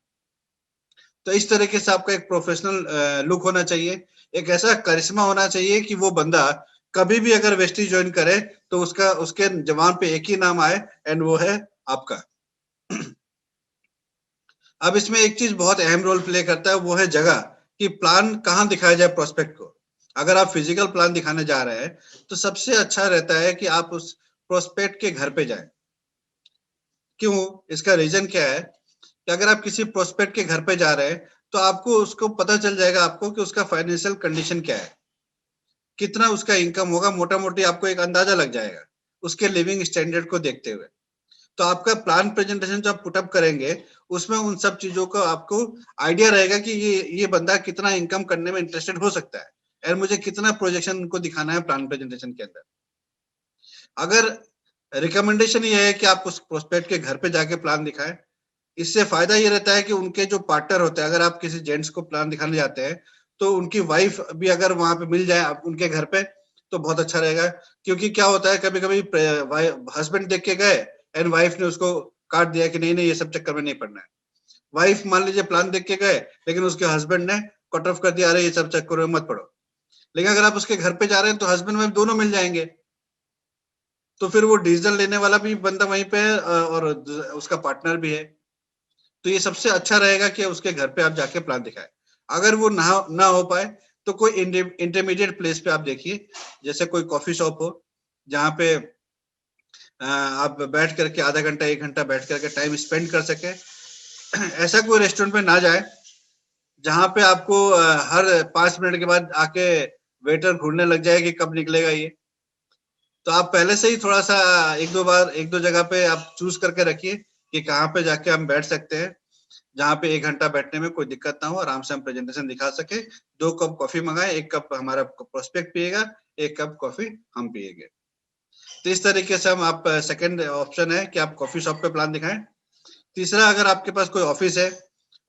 तो इस तरीके से आपका एक प्रोफेशनल लुक होना चाहिए, एक ऐसा करिश्मा होना चाहिए कि वो बंदा कभी भी अगर वेस्टी ज्वाइन करे, तो उसका उसके जबान पे एक ही नाम आए, एंड वो है आपका। अब इसमें एक चीज बहुत अहम रोल प्ले करता है, वो है जगह, कि प्लान कहाँ दिखाया जाए प्रोस्पेक्ट को। अगर आप फिजिकल प्लान दिखाने जा रहे हैं, तो सबसे अच्छा रहता है कि आप उस प्रोस्पेक्ट के घर पे जाएं। क्यों? इसका रीजन क्या है कि अगर आप किसी प्रोस्पेक्ट के घर पे जा रहे हैं, तो आपको उसको पता चल जाएगा आपको कि उसका फाइनेंशियल कंडीशन क्या है, कितना उसका इनकम होगा, मोटा मोटी आपको एक अंदाजा लग जाएगा उसके लिविंग स्टैंडर्ड को देखते हुए। तो आपका प्लान प्रेजेंटेशन जो आप पुटअप करेंगे, उसमें उन सब चीजों का आपको आइडिया रहेगा कि ये बंदा कितना इनकम करने में इंटरेस्टेड हो सकता है, और मुझे कितना प्रोजेक्शन उनको दिखाना है प्लान प्रेजेंटेशन के अंदर। अगर रिकमेंडेशन ये है कि आप उस प्रोस्पेक्ट के घर पे जाके प्लान दिखाएं, इससे फायदा ये रहता है कि उनके जो पार्टनर होते हैं, अगर आप किसी जेंट्स को प्लान दिखाने जाते हैं, तो उनकी वाइफ भी अगर वहां पे मिल जाए आप उनके घर पे, तो बहुत अच्छा रहेगा। क्योंकि क्या होता है, कभी कभी हस्बैंड देख के गए एंड वाइफ ने उसको काट दिया कि नहीं नहीं ये सब चक्कर में नहीं पड़ना है। वाइफ मान लीजिए प्लान देख के गए, लेकिन उसके हस्बैंड ने कट ऑफ कर दिया, अरे ये सब चक्कर में मत पड़ो। लेकिन अगर आप उसके घर पे जा रहे हैं, तो हस्बैंड वाइफ दोनों मिल जाएंगे, तो फिर वो डिसीजन लेने वाला भी बंदा वहीं पे है, और उसका पार्टनर भी है। तो ये सबसे अच्छा रहेगा कि उसके घर पे आप जाके प्लान दिखाएं। अगर वो ना हो पाए, तो कोई इंटरमीडिएट प्लेस पे आप देखिए, जैसे कोई कॉफी शॉप हो, जहाँ पे आप बैठ करके आधा घंटा 1 घंटा बैठ करके टाइम स्पेंड कर सके। ऐसा कोई रेस्टोरेंट में ना जाए जहाँ पे आपको हर 5 मिनट के बाद आके वेटर घूरने लग जाए कि कब निकलेगा ये। तो आप पहले से ही थोड़ा सा एक दो जगह पे आप चूज करके रखिए कि कहाँ पे जाके हम बैठ सकते हैं, जहाँ पे 1 घंटा बैठने में कोई दिक्कत ना हो, आराम से हम प्रेजेंटेशन दिखा सके। 2 कप कॉफी मंगाए, 1 कप हमारा प्रोस्पेक्ट पिएगा, 1 कप कॉफी हम पिएंगे। तो इस तरीके से हम आप सेकंड ऑप्शन है कि आप कॉफी शॉप पे प्लान दिखाएं। तीसरा, अगर आपके पास कोई ऑफिस है,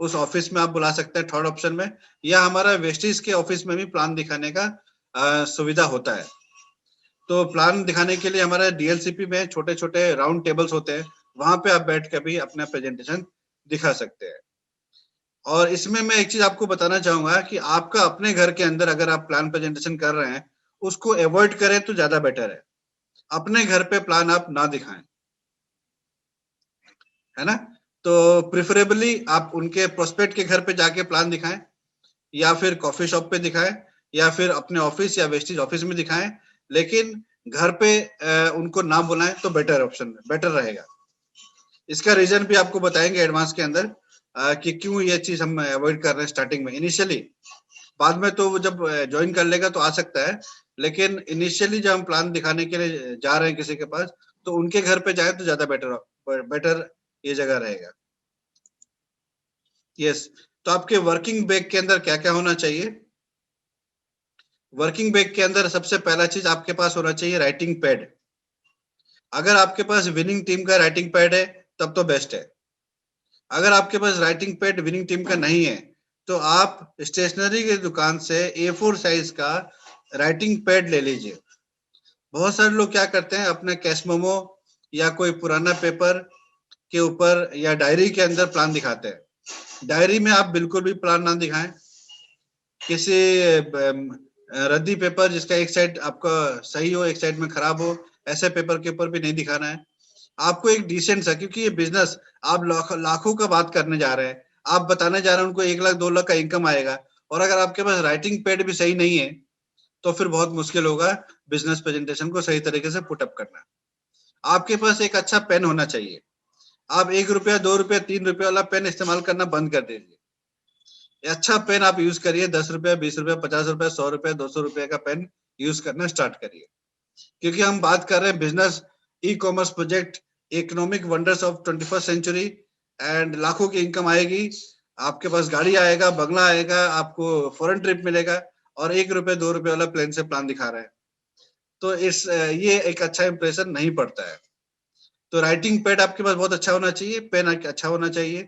उस ऑफिस में आप बुला सकते हैं थर्ड ऑप्शन में, या हमारा वेस्टिज के ऑफिस में भी प्लान दिखाने का सुविधा होता है। तो प्लान दिखाने के लिए हमारा डीएलसीपी में छोटे-छोटे राउंड टेबल्स होते हैं, वहां पे आप बैठ के भी अपना प्रेजेंटेशन दिखा सकते हैं। और इसमें मैं एक चीज आपको बताना चाहूंगा कि आपका अपने घर के अंदर अगर आप प्लान प्रेजेंटेशन कर रहे हैं, उसको अवॉइड करें तो ज्यादा बेटर है। अपने घर पे प्लान आप ना दिखाएं, है ना? तो प्रिफरेबली आप उनके प्रोस्पेक्ट के घर पे जाके प्लान दिखाएं, या फिर कॉफी शॉप पे दिखाएं, या फिर अपने ऑफिस या वेस्टिज ऑफिस में दिखाएं, लेकिन घर पे उनको ना बुलाएं तो बेटर ऑप्शन, बेटर रहेगा। इसका रीजन भी आपको बताएंगे एडवांस के अंदर कि क्यों ये चीज हम अवॉइड कर रहे हैं स्टार्टिंग में। इनिशियली, बाद में तो वो जब ज्वाइन कर लेगा तो आ सकता है, लेकिन इनिशियली जब हम प्लान दिखाने के लिए जा रहे हैं किसी के पास, तो उनके घर पे जाए तो ज्यादा बेटर ये जगह रहेगा। यस। तो आपके वर्किंग बैग के अंदर क्या क्या होना चाहिए? वर्किंग बैग के अंदर सबसे पहला चीज आपके पास होना चाहिए राइटिंग पैड। अगर आपके पास विनिंग टीम का राइटिंग पैड है तब तो बेस्ट है। अगर आपके पास राइटिंग पैड विनिंग टीम का नहीं है, तो आप स्टेशनरी की दुकान से A4 साइज का राइटिंग पैड ले लीजिए। बहुत सारे लोग क्या करते हैं, अपने कैश मेमो या कोई पुराना पेपर के ऊपर या डायरी के अंदर प्लान दिखाते हैं। डायरी में आप बिल्कुल भी प्लान ना दिखाएं। किसी रद्दी पेपर जिसका एक साइड आपका सही हो, एक साइड में खराब हो, ऐसे पेपर के ऊपर भी नहीं दिखाना है। आपको एक डिसेंट सा, क्योंकि ये बिजनेस आप लाखों का बात करने जा रहे हैं, आप बताने जा रहे हैं उनको 1 लाख 2 लाख का इनकम आएगा, और अगर आपके पास राइटिंग पैड भी सही नहीं है तो फिर बहुत मुश्किल होगा बिजनेस प्रेजेंटेशन को सही तरीके से पुटअप करना। आपके पास एक अच्छा पेन होना चाहिए। आप 1 रुपया 2 रुपया 3 रुपया वाला पेन इस्तेमाल करना बंद कर दीजिए। अच्छा पेन आप यूज करिए, 10 रुपया 20 रुपया 50 रुपया 100 रुपया 200 रुपया का पेन यूज करना स्टार्ट करिए। क्योंकि हम बात कर रहे हैं business, e commerce project, economic wonders of 21st century, and लाखों की इनकम आएगी, आपके पास गाड़ी आएगा, बंगला आएगा, आपको फॉरेन ट्रिप मिलेगा, और 1 रुपया 2 रुपया वाला प्लेन से प्लान दिखा रहे हैं, तो ये एक अच्छा इंप्रेशन नहीं पड़ता है। तो राइटिंग पैड आपके पास बहुत अच्छा होना चाहिए, पेन अच्छा होना चाहिए।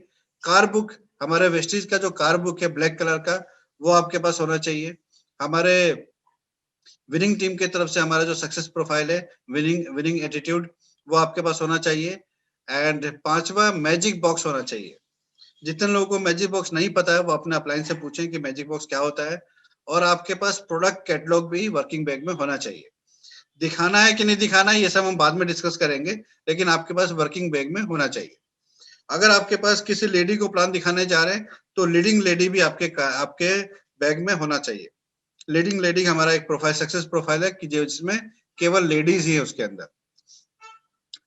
कार बुक, हमारे वेस्टिज का जो कार बुक है ब्लैक कलर का, वो आपके पास होना चाहिए। हमारे विनिंग टीम की तरफ से हमारा जो सक्सेस प्रोफाइल है, विनिंग विनिंग एटीट्यूड, वो आपके पास होना चाहिए। एंड पांचवा, मैजिक बॉक्स होना चाहिए। जितने लोगों को मैजिक बॉक्स नहीं पता है वो अपने अपलाइन से पूछें कि मैजिक बॉक्स क्या होता है। और आपके पास प्रोडक्ट कैटलॉग भी वर्किंग बैग में होना चाहिए। दिखाना है कि नहीं दिखाना है ये सब हम बाद में डिस्कस करेंगे, लेकिन आपके पास वर्किंग बैग में होना चाहिए। अगर आपके पास किसी लेडी को प्लान दिखाने जा रहे हैं, तो लीडिंग लेडी भी आपके बैग में होना चाहिए। लीडिंग लेडी हमारा एक प्रोफाइल, सक्सेस प्रोफाइल है कि जिसमें केवल लेडीज ही है उसके अंदर।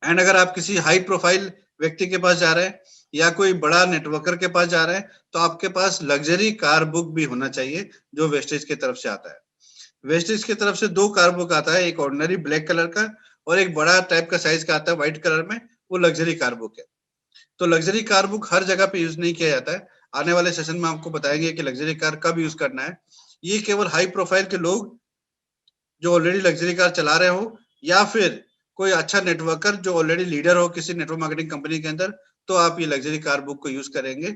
एंड अगर आप किसी हाई प्रोफाइल व्यक्ति के पास जा रहे हैं या कोई बड़ा नेटवर्कर के पास जा रहे हैं, तो आपके पास लग्जरी कार बुक भी होना चाहिए जो वेस्टेज की तरफ से आता है। वेस्टेज की तरफ से 2 कार बुक आता है, एक ऑर्डिनरी ब्लैक कलर का और एक बड़ा टाइप का साइज का आता है व्हाइट कलर में, वो लग्जरी कार बुक है। तो लग्जरी कार बुक हर जगह पे यूज नहीं किया जाता है। आने वाले सेशन में आपको बताएंगे कि लग्जरी कार कब यूज करना है। ये केवल हाई प्रोफाइल के लोग जो ऑलरेडी लग्जरी कार चला रहे हो, या फिर कोई अच्छा नेटवर्कर जो ऑलरेडी लीडर हो किसी नेटवर्क मार्केटिंग कंपनी के अंदर, तो आप ये लग्जरी कार बुक को यूज करेंगे।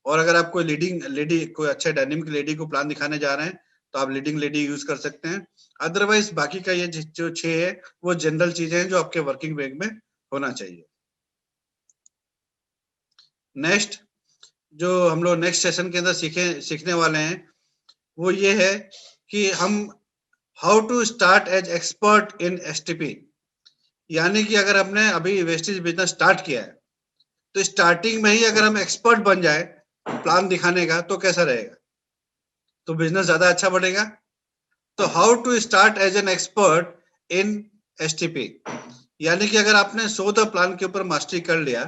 और अगर आप कोई लीडिंग लेडी, कोई अच्छे डायनेमिक लेडी को प्लान दिखाने जा रहे हैं, तो आप लीडिंग लेडी यूज कर सकते हैं। अदरवाइज बाकी का ये जो 6 है वो जनरल चीजें हैं जो आपके वर्किंग बैग में होना चाहिए। नेक्स्ट, जो हम लोग नेक्स्ट सेशन के अंदर सीखने वाले हैं, वो ये है कि हम how to start as expert in STP. यानी कि अगर हमने अभी वेस्टेज बिजनेस स्टार्ट किया है, तो स्टार्टिंग में ही अगर हम एक्सपर्ट बन जाए प्लान दिखाने का, तो कैसा रहेगा? तो बिजनेस ज्यादा अच्छा बढ़ेगा। तो how to start as an expert in STP, यानी कि अगर आपने 100 प्लान के ऊपर मास्टरी कर लिया,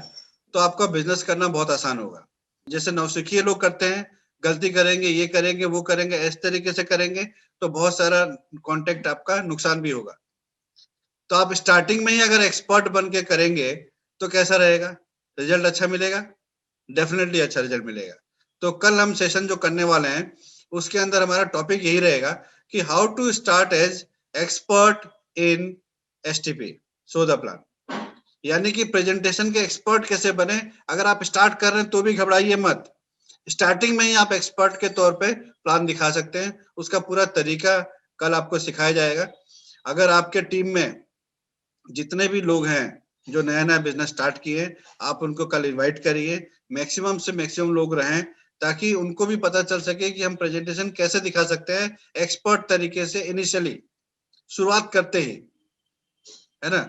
तो आपका बिजनेस करना बहुत आसान होगा। जैसे नौसिखिए लोग करते हैं, गलती करेंगे, ये करेंगे, वो करेंगे, इस तरीके से करेंगे, तो बहुत सारा कॉन्टेक्ट आपका नुकसान भी होगा। तो आप स्टार्टिंग में ही अगर एक्सपर्ट बन के करेंगे तो कैसा रहेगा? रिजल्ट अच्छा मिलेगा, डेफिनेटली अच्छा रिजल्ट मिलेगा। तो कल हम सेशन जो करने वाले हैं उसके अंदर हमारा टॉपिक यही रहेगा कि how to start as expert in STP, show the plan. यानी कि प्रेजेंटेशन के एक्सपर्ट कैसे बने। अगर आप स्टार्ट कर रहे हैं तो भी घबराइए मत, स्टार्टिंग में ही आप एक्सपर्ट के तौर पे प्लान दिखा सकते हैं। उसका पूरा तरीका कल आपको सिखाया जाएगा। अगर आपके टीम में जितने भी लोग हैं जो नया नया बिजनेस स्टार्ट किए, आप उनको कल इनवाइट करिए, मैक्सिमम से मैक्सिमम लोग रहें, ताकि उनको भी पता चल सके कि हम प्रेजेंटेशन कैसे दिखा सकते हैं एक्सपर्ट तरीके से इनिशियली, शुरुआत करते ही, है ना।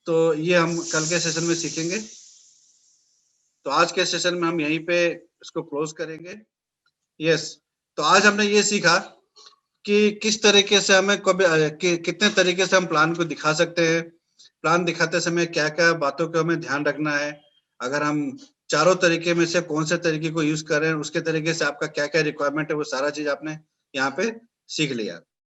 तो ये हम कल के सेशन में सीखेंगे। तो आज के सेशन में हम यहीं पे इसको क्लोज करेंगे। यस, तो आज हमने ये सीखा कि किस तरीके से हमें कितने तरीके से हम प्लान को दिखा सकते हैं, प्लान दिखाते समय क्या क्या बातों को हमें ध्यान रखना है। अगर हम चारों तरीके में से कौन से तरीके को यूज कर रहे हैं, उसके तरीके से आपका क्या क्या रिक्वायरमेंट है, वो सारा चीज आपने यहाँ पे सीख लिया।